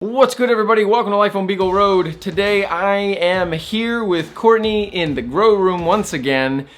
What's good, everybody? Welcome to Life on Beagle Road. Today I am here with Courtney in the grow room once again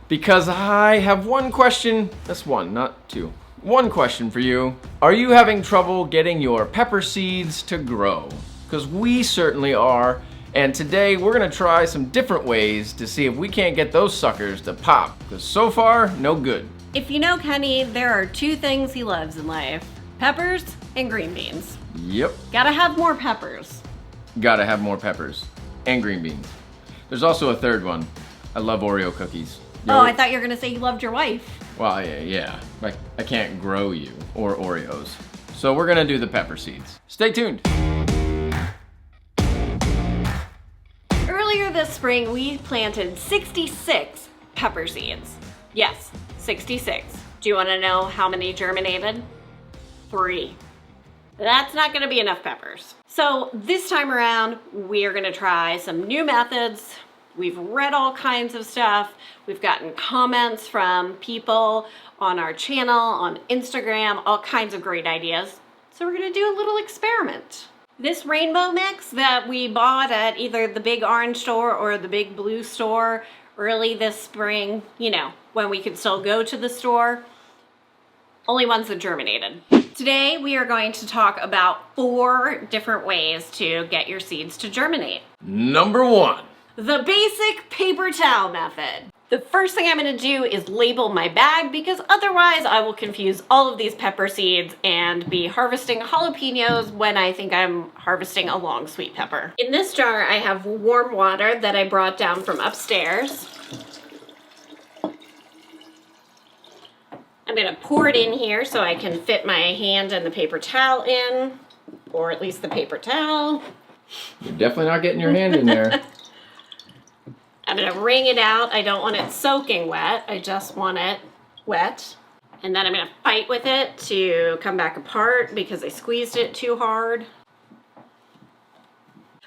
because I have one question. That's one, not two. One question for you. Are you having trouble getting your pepper seeds to grow? Because we certainly are. And today we're gonna try some different ways to see if we can't get those suckers to pop. Because so far, no good. If you know Kenny, there are two things he loves in life: peppers and green beans. Yep. Gotta have more peppers. Gotta have more peppers and green beans. There's also a third one. I love Oreo cookies. Oh, I thought you were gonna say you loved your wife. Well, yeah. I can't grow you or Oreos. So we're gonna do the pepper seeds. Stay tuned. Earlier this spring, we planted 66 pepper seeds. Yes, 66. Do you wanna know how many germinated? 3. That's not gonna be enough peppers. So this time around, we are gonna try some new methods. We've read all kinds of stuff. We've gotten comments from people on our channel, on Instagram, all kinds of great ideas. So we're gonna do a little experiment. This rainbow mix that we bought at either the big orange store or the big blue store early this spring, you know, when we could still go to the store, only ones that germinated. Today, we are going to talk about 4 different ways to get your seeds to germinate. Number 1. The basic paper towel method. The first thing I'm gonna do is label my bag because otherwise I will confuse all of these pepper seeds and be harvesting jalapenos when I think I'm harvesting a long sweet pepper. In this jar, I have warm water that I brought down from upstairs. I'm gonna pour it in here so I can fit my hand and the paper towel in, or at least the paper towel. You're definitely not getting your hand in there. I'm gonna wring it out. I don't want it soaking wet. I just want it wet. And then I'm gonna fight with it to come back apart because I squeezed it too hard.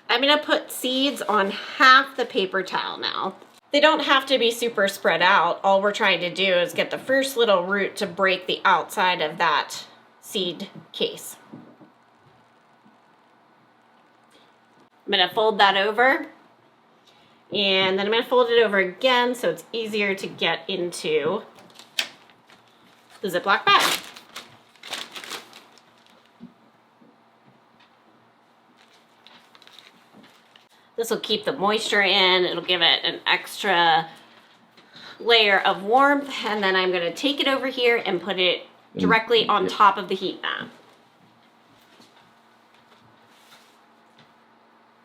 I'm gonna put seeds on half the paper towel now. They don't have to be super spread out. All we're trying to do is get the first little root to break the outside of that seed case. I'm gonna fold that over, and then I'm gonna fold it over again so it's easier to get into the Ziploc bag. This will keep the moisture in, it'll give it an extra layer of warmth, and then I'm gonna take it over here and put it directly on top of the heat mat.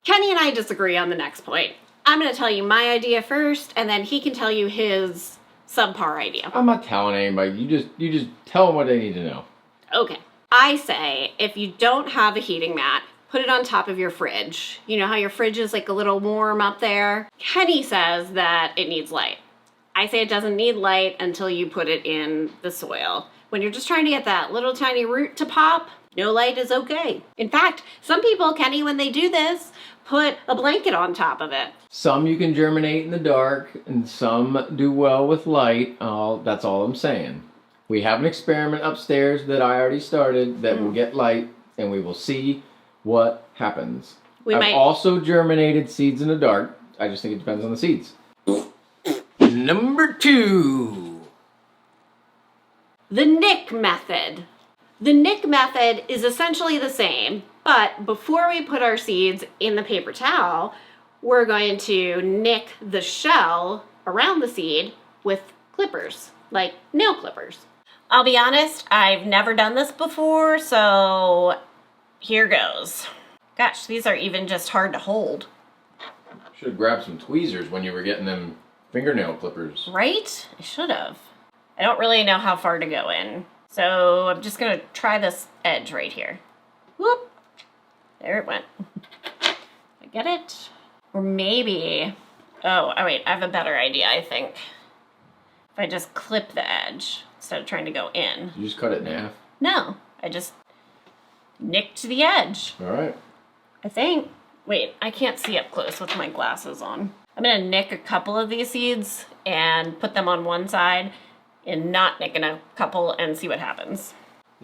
Kenny and I disagree on the next point. I'm gonna tell you my idea first, and then he can tell you his subpar idea. I'm not telling anybody. You just tell them what they need to know. Okay. I say if you don't have a heating mat, put it on top of your fridge. You know how your fridge is like a little warm up there? Kenny says that it needs light. I say it doesn't need light until you put it in the soil. When you're just trying to get that little tiny root to pop, no light is okay. In fact, some people, Kenny, when they do this, put a blanket on top of it. Some you can germinate in the dark, and some do well with light. That's all I'm saying. We have an experiment upstairs that I already started that will get light, and we will see what happens. I've also germinated seeds in the dark. I just think it depends on the seeds. Number 2. The nick method. The nick method is essentially the same, but before we put our seeds in the paper towel, we're going to nick the shell around the seed with clippers, like nail clippers. I'll be honest, I've never done this before, so here goes. Gosh, these are even just hard to hold. Should have grabbed some tweezers when you were getting them fingernail clippers. Right? I should have. I don't really know how far to go in. So I'm just gonna try this edge right here. Whoop! There it went. I get it? Or maybe, oh wait, I have a better idea, I think. If I just clip the edge instead of trying to go in. You just cut it in half? No, I just nicked the edge. All right. I think. Wait, I can't see up close with my glasses on. I'm gonna nick a couple of these seeds and put them on one side and not nick in a couple and see what happens.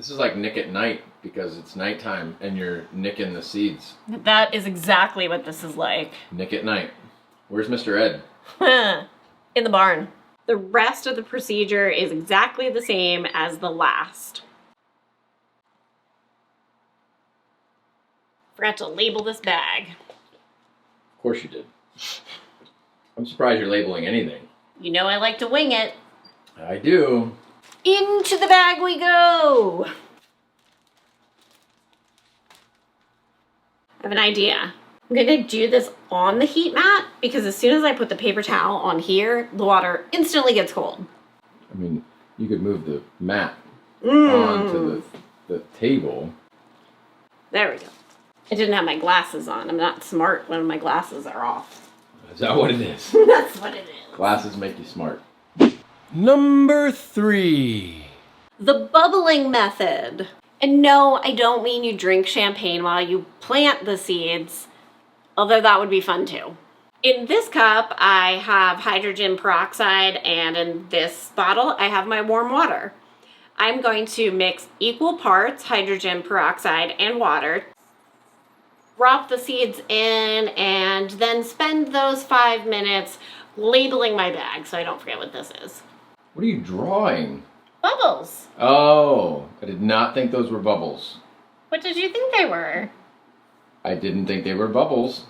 This is like Nick at night because it's nighttime and you're nicking the seeds. That is exactly what this is like. Nick at night. Where's Mr. Ed? In the barn. The rest of the procedure is exactly the same as the last. Forgot to label this bag. Of course you did. I'm surprised you're labeling anything. You know I like to wing it. I do. Into the bag we go! I have an idea. I'm gonna do this on the heat mat because as soon as I put the paper towel on here, the water instantly gets cold. I mean, you could move the mat onto the table. There we go. I didn't have my glasses on. I'm not smart when my glasses are off. Is that what it is? That's what it is. Glasses make you smart. Number 3. The bubbling method. And no, I don't mean you drink champagne while you plant the seeds, although that would be fun too. In this cup, I have hydrogen peroxide, and in this bottle, I have my warm water. I'm going to mix equal parts hydrogen peroxide and water, drop the seeds in, and then spend those 5 minutes labeling my bag so I don't forget what this is. What are you drawing? Bubbles. Oh, I did not think those were bubbles. What did you think they were? I didn't think they were bubbles.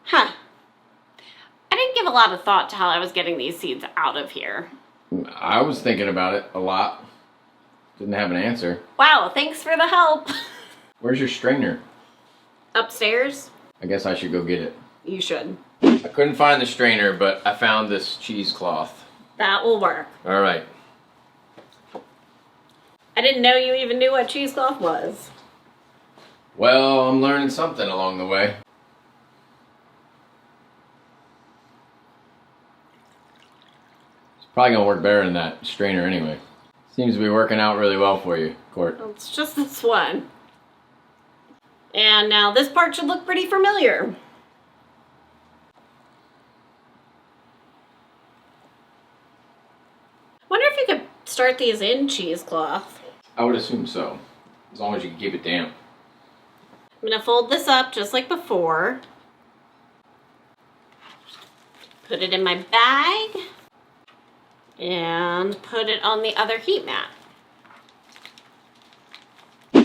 Huh. I didn't give a lot of thought to how I was getting these seeds out of here. I was thinking about it a lot. Didn't have an answer. Wow, thanks for the help. Where's your strainer? Upstairs? I guess I should go get it. You should. I couldn't find the strainer, but I found this cheesecloth. That will work. All right. I didn't know you even knew what cheesecloth was. Well, I'm learning something along the way. It's probably gonna work better than that strainer anyway. Seems to be working out really well for you, Court. Well, it's just this one. And now this part should look pretty familiar. Wonder if you could start these in cheesecloth. I would assume so, as long as you can keep it damp. I'm gonna fold this up just like before. Put it in my bag. And put it on the other heat mat.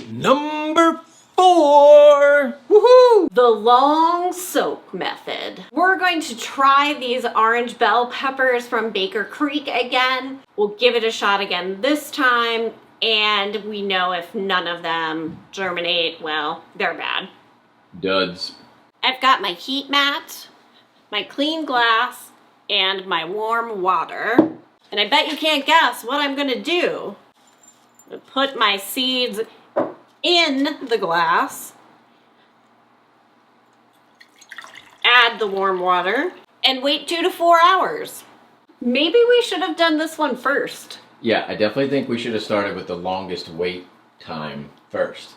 Number 4! Woohoo! The long soak method. We're going to try these orange bell peppers from Baker Creek again. We'll give it a shot again this time, and we know if none of them germinate, well, they're bad. Duds. I've got my heat mat, my clean glass, and my warm water. And I bet you can't guess what I'm gonna do. I'm gonna put my seeds in the glass, add the warm water, and wait 2 to 4 hours. Maybe we should have done this one first. Yeah, I definitely think we should have started with the longest wait time first.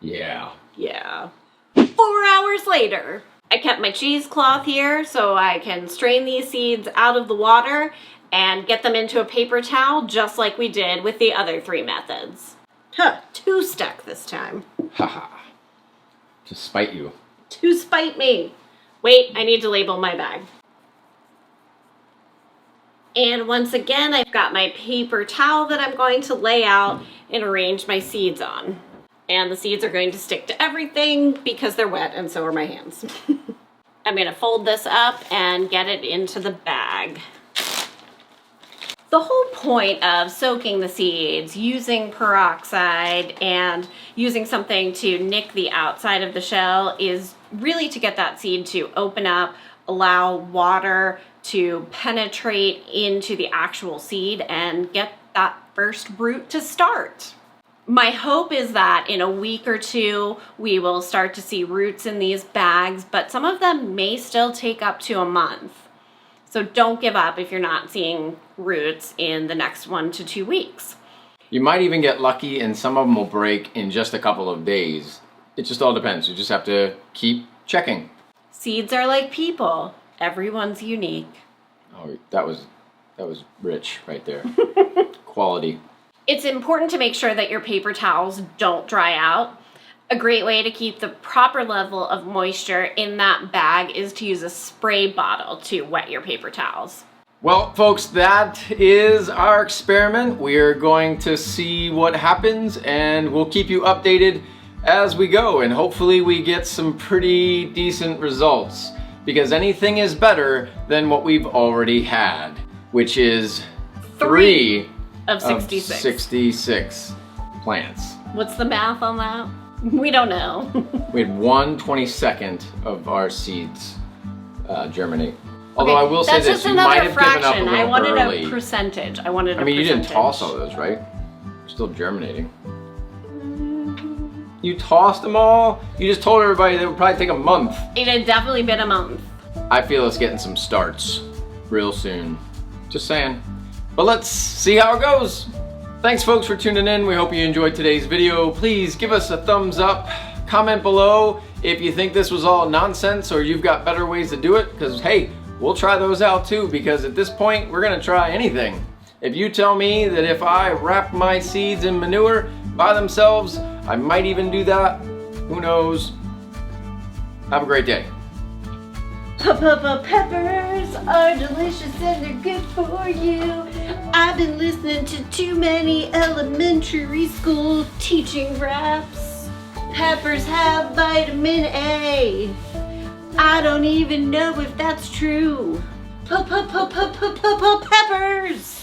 Yeah. Yeah. 4 hours later. I kept my cheesecloth here so I can strain these seeds out of the water and get them into a paper towel just like we did with the other 3 methods. Huh, 2 stuck this time. Haha. To spite you. To spite me. Wait, I need to label my bag. And once again, I've got my paper towel that I'm going to lay out and arrange my seeds on. And the seeds are going to stick to everything because they're wet, and so are my hands. I'm gonna fold this up and get it into the bag. The whole point of soaking the seeds, using peroxide, and using something to nick the outside of the shell is really to get that seed to open up, allow water to penetrate into the actual seed, and get that first root to start. My hope is that in a week or 2, we will start to see roots in these bags, but some of them may still take up to a month. So don't give up if you're not seeing roots in the next 1 to 2 weeks. You might even get lucky and some of them will break in just a couple of days. It just all depends. You just have to keep checking. Seeds are like people. Everyone's unique. Oh, that was That was rich right there. Quality. It's important to make sure that your paper towels don't dry out. A great way to keep the proper level of moisture in that bag is to use a spray bottle to wet your paper towels. Well, folks, that is our experiment. We are going to see what happens, and we'll keep you updated as we go, and hopefully we get some pretty decent results, because anything is better than what we've already had, which is 3 of 66. 66 plants. What's the math on that? We don't know. We had 1/22 of our seeds germinate. Although I will say that's this, just you another might have given up a fraction. little I wanted early. a percentage. I wanted a I mean, you didn't percentage. toss all those, right? Still germinating. You tossed them all? You just told everybody they would probably take a month. It had definitely been a month. I feel us getting some starts real soon. Just saying. But let's see how it goes. Thanks folks for tuning in. We hope you enjoyed today's video. Please give us a thumbs up. Comment below if you think this was all nonsense or you've got better ways to do it, because hey, we'll try those out too, because at this point we're gonna try anything. If you tell me that if I wrap my seeds in manure by themselves, I might even do that. Who knows? Have a great day. Peppers are delicious and they're good for you. I've been listening to too many elementary school teaching raps. Peppers have vitamin A. I don't even know if that's true. Peppers.